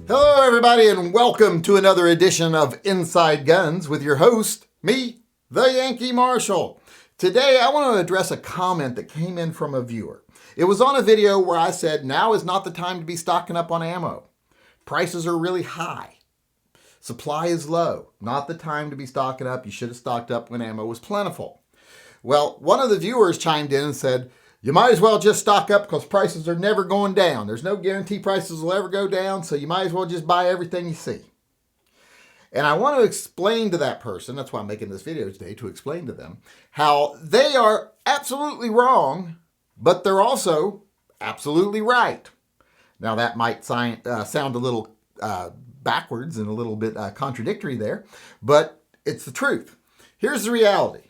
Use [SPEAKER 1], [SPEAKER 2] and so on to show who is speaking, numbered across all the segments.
[SPEAKER 1] Hello, everybody, and welcome to another edition of Inside Guns with your host, me, the Yankee Marshal. Today, I want to address a comment that came in from a viewer. It was on a video where I said, now is not the time to be stocking up on ammo. Prices are really high. Supply is low. Not the time to be stocking up. You should have stocked up when ammo was plentiful. Well, one of the viewers chimed in and said, you might as well just stock up because prices are never going down. There's no guarantee prices will ever go down, so you might as well just buy everything you see. And I want to explain to that person, that's why I'm making this video today, to explain to them how they are absolutely wrong, but they're also absolutely right. Now that might sound a little backwards and a little bit contradictory there, but it's the truth. Here's the reality.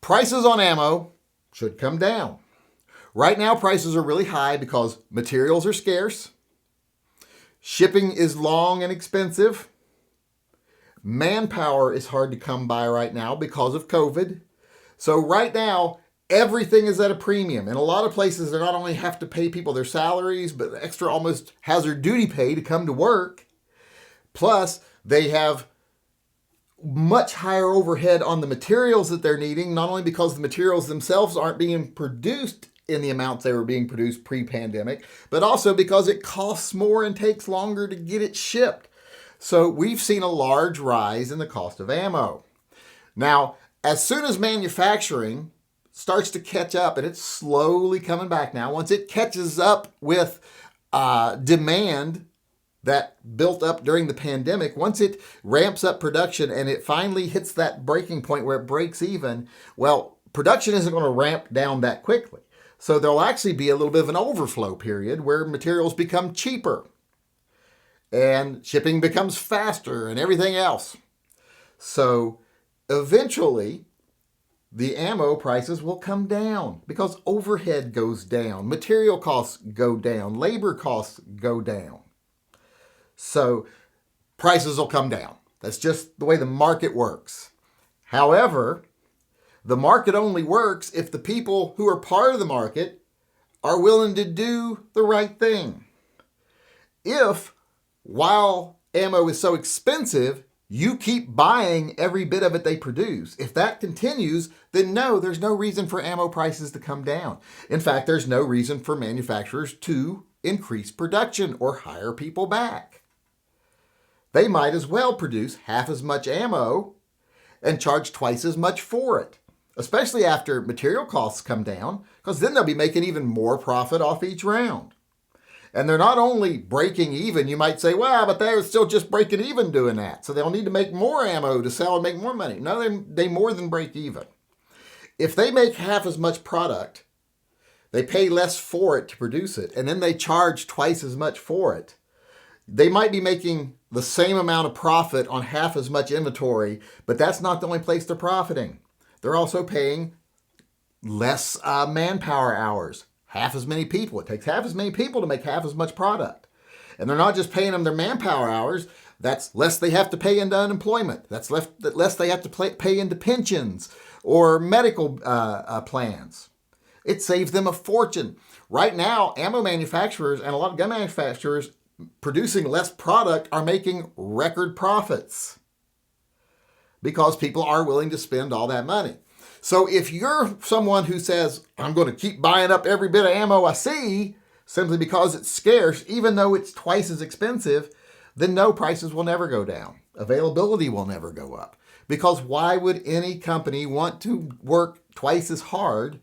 [SPEAKER 1] Prices on ammo should come down. Right now, prices are really high because materials are scarce, shipping is long and expensive, manpower is hard to come by right now because of COVID. So right now, everything is at a premium. In a lot of places, they not only have to pay people their salaries, but extra almost hazard duty pay to come to work. Plus, they have much higher overhead on the materials that they're needing, not only because the materials themselves aren't being produced in the amounts they were being produced pre-pandemic, but also because it costs more and takes longer to get it shipped. So we've seen a large rise in the cost of ammo. Now, as soon as manufacturing starts to catch up, and it's slowly coming back now, once it catches up with demand that built up during the pandemic, once it ramps up production and it finally hits that breaking point where it breaks even, well, production isn't going to ramp down that quickly. So there'll actually be a little bit of an overflow period where materials become cheaper and shipping becomes faster and everything else. So eventually, the ammo prices will come down because overhead goes down, material costs go down, labor costs go down. So prices will come down. That's just the way the market works. However, the market only works if the people who are part of the market are willing to do the right thing. If, while ammo is so expensive, you keep buying every bit of it they produce, if that continues, then no, there's no reason for ammo prices to come down. In fact, there's no reason for manufacturers to increase production or hire people back. They might as well produce half as much ammo and charge twice as much for it, especially after material costs come down, because then they'll be making even more profit off each round. And they're not only breaking even, you might say, well, but they're still just breaking even doing that, so they'll need to make more ammo to sell and make more money. No, they more than break even. If they make half as much product, they pay less for it to produce it, and then they charge twice as much for it. They might be making the same amount of profit on half as much inventory, but that's not the only place they're profiting. They're also paying less manpower hours, half as many people. It takes half as many people to make half as much product. And they're not just paying them their manpower hours, that's less they have to pay into unemployment. That's less they have to pay into pensions or medical plans. It saves them a fortune. Right now, ammo manufacturers and a lot of gun manufacturers producing less product are making record profits because people are willing to spend all that money. So if you're someone who says, I'm going to keep buying up every bit of ammo I see simply because it's scarce, even though it's twice as expensive, then no, prices will never go down. Availability will never go up. Because why would any company want to work twice as hard,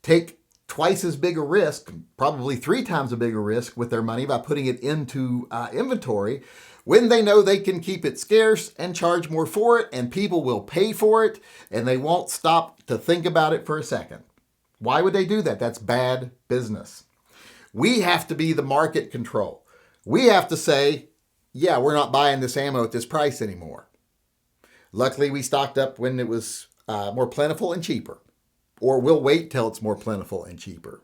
[SPEAKER 1] take twice as big a risk, probably 3 times a bigger risk with their money by putting it into inventory, when they know they can keep it scarce and charge more for it, and people will pay for it, and they won't stop to think about it for a second. Why would they do that? That's bad business. We have to be the market control. We have to say, yeah, we're not buying this ammo at this price anymore. Luckily, we stocked up when it was more plentiful and cheaper. Or we'll wait till it's more plentiful and cheaper.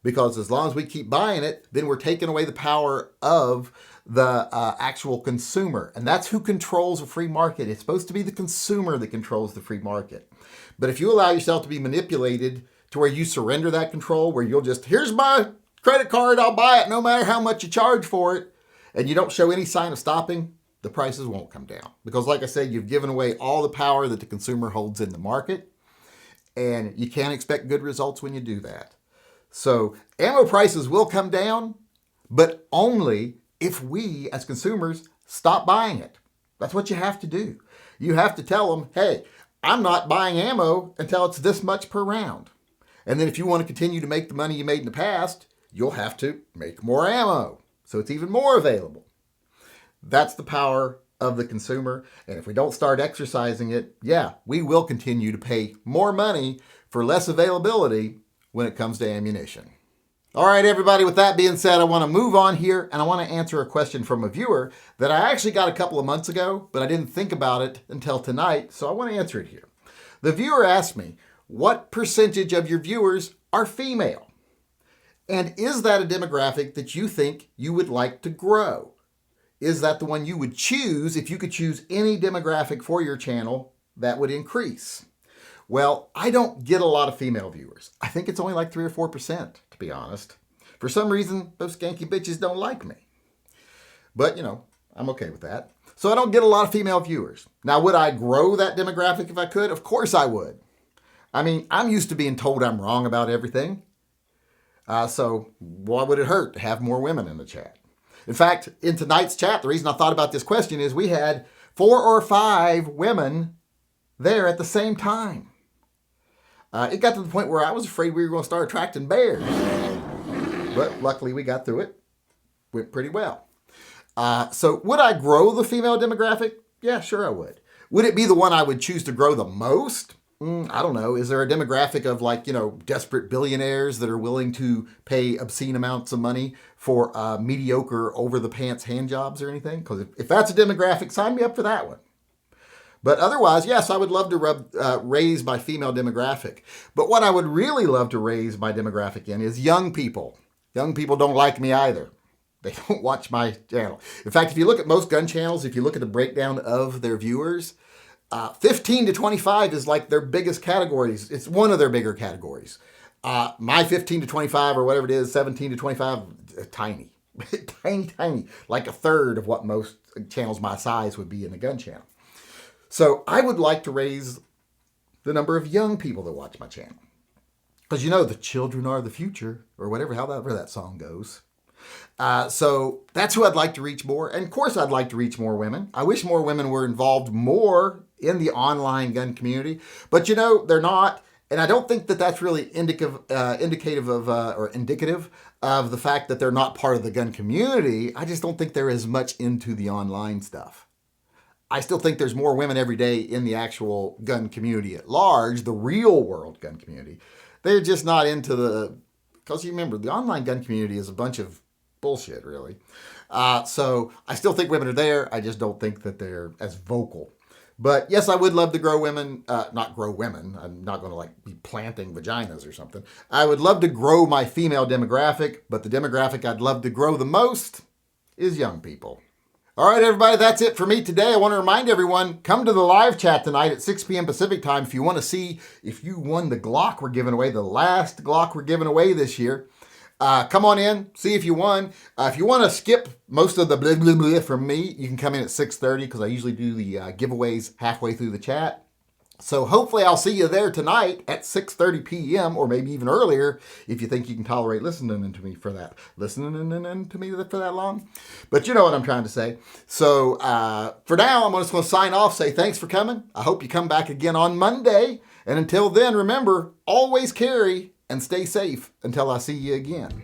[SPEAKER 1] Because as long as we keep buying it, then we're taking away the power of the actual consumer. And that's who controls a free market. It's supposed to be the consumer that controls the free market. But if you allow yourself to be manipulated to where you surrender that control, where you'll just, here's my credit card, I'll buy it no matter how much you charge for it. and you don't show any sign of stopping, the prices won't come down. Because like I said, you've given away all the power that the consumer holds in the market, and you can't expect good results when you do that. So ammo prices will come down, but only if we as consumers stop buying it. That's what you have to do. You have to tell them, hey, I'm not buying ammo until it's this much per round. And then if you want to continue to make the money you made in the past, you'll have to make more ammo, so it's even more available. That's the power of the consumer. And if we don't start exercising it, yeah, we will continue to pay more money for less availability when it comes to ammunition. All right, everybody, with that being said, I want to move on here, and I want to answer a question from a viewer that I actually got a couple of months ago, but I didn't think about it until tonight, so I want to answer it here. The viewer asked me, what percentage of your viewers are female? And is that a demographic that you think you would like to grow? Is that the one you would choose if you could choose any demographic for your channel that would increase? Well, I don't get a lot of female viewers. I think it's only like 3 or 4%, to be honest. For some reason, those skanky bitches don't like me. But, I'm okay with that. So I don't get a lot of female viewers. Now, would I grow that demographic if I could? Of course I would. I mean, I'm used to being told I'm wrong about everything. So why would it hurt to have more women in the chat? In fact, in tonight's chat, the reason I thought about this question is we had 4 or 5 women there at the same time. It got to the point where I was afraid we were going to start attracting bears. But luckily we got through it. Went pretty well. So would I grow the female demographic? Yeah, sure I would. Would it be the one I would choose to grow the most? I don't know. Is there a demographic of desperate billionaires that are willing to pay obscene amounts of money for mediocre over-the-pants hand jobs or anything? Because if that's a demographic, sign me up for that one. But otherwise, yes, I would love to raise my female demographic. But what I would really love to raise my demographic in is young people. Young people don't like me either. They don't watch my channel. In fact, if you look at most gun channels, if you look at the breakdown of their viewers, 15 to 25 is like their biggest categories. It's one of their bigger categories. My 15 to 25 or whatever it is, 17 to 25, tiny. tiny. Like a third of what most channels my size would be in the gun channel. So I would like to raise the number of young people that watch my channel. Because the children are the future, or however that song goes. So that's who I'd like to reach more. And of course, I'd like to reach more women. I wish more women were involved more in the online gun community. But they're not. And I don't think that that's really indicative of the fact that they're not part of the gun community. I just don't think they're as much into the online stuff. I still think there's more women every day in the actual gun community at large, the real world gun community. They're just not into because you remember, the online gun community is a bunch of bullshit, really. So I still think women are there. I just don't think that they're as vocal. But yes, I would love to grow women. Not grow women. I'm not going to be planting vaginas or something. I would love to grow my female demographic, but the demographic I'd love to grow the most is young people. All right, everybody, that's it for me today. I want to remind everyone, come to the live chat tonight at 6 p.m. Pacific time if you want to see if you won the Glock we're giving away, the last Glock we're giving away this year. Come on in, see if you won. If you want to skip most of the blah, blah, blah from me, you can come in at 6:30 because I usually do the giveaways halfway through the chat. So hopefully I'll see you there tonight at 6:30 p.m. or maybe even earlier if you think you can tolerate listening to me for that long. But you know what I'm trying to say. So for now, I'm just going to sign off, say thanks for coming. I hope you come back again on Monday. And until then, remember, always carry and stay safe until I see you again.